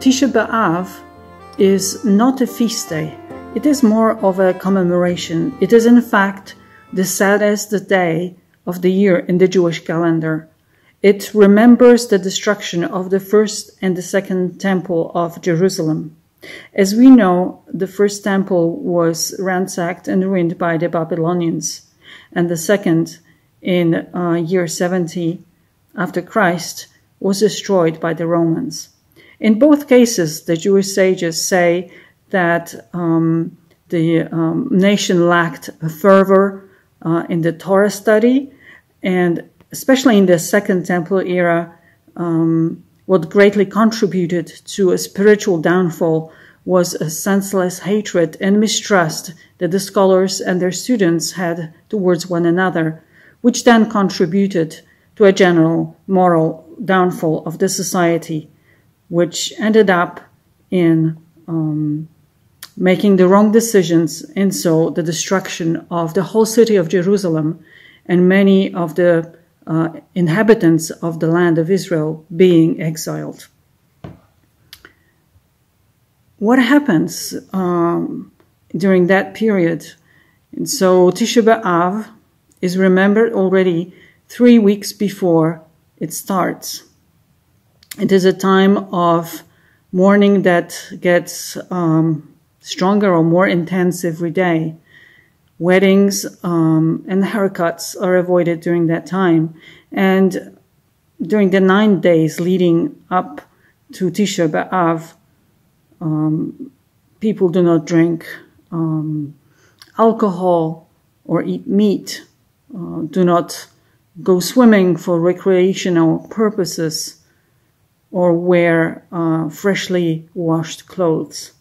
Tisha B'Av is not a feast day. It is more of a commemoration. It is in fact the saddest day of the year in the Jewish calendar. It remembers the destruction of the first and the second temple of Jerusalem. As we know, the first temple was ransacked and ruined by the Babylonians, and the second, in year 70 after Christ, was destroyed by the Romans. In both cases, the Jewish sages say that the nation lacked a fervor in the Torah study, and especially in the Second Temple era, what greatly contributed to a spiritual downfall was a senseless hatred and mistrust that the scholars and their students had towards one another, which then contributed to a general moral downfall of the society, which ended up in making the wrong decisions, and so the destruction of the whole city of Jerusalem and many of the inhabitants of the land of Israel being exiled. What happens during that period? And so Tisha B'Av is remembered already 3 weeks before it starts. It is a time of mourning that gets stronger or more intense every day. Weddings and haircuts are avoided during that time. And during the 9 days leading up to Tisha B'Av, people do not drink alcohol or eat meat, do not go swimming for recreational purposes, or wear freshly washed clothes.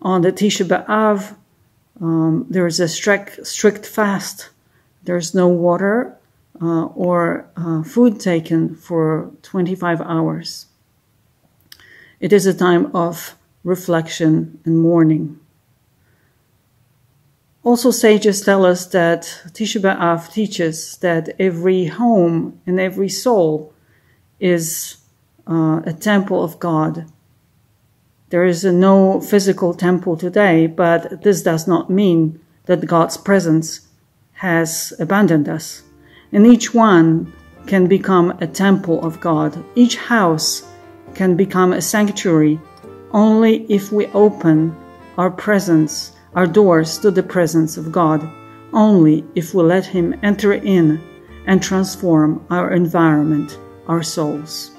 On the Tisha B'Av, there is a strict fast. There's no water or food taken for 25 hours. It is a time of reflection and mourning. Also, sages tell us that Tisha B'Av teaches that every home and every soul is a temple of God. There is no physical temple today, but this does not mean that God's presence has abandoned us. And each one can become a temple of God. Each house can become a sanctuary only if we open our presence, our doors to the presence of God, only if we let Him enter in and transform our environment, our souls.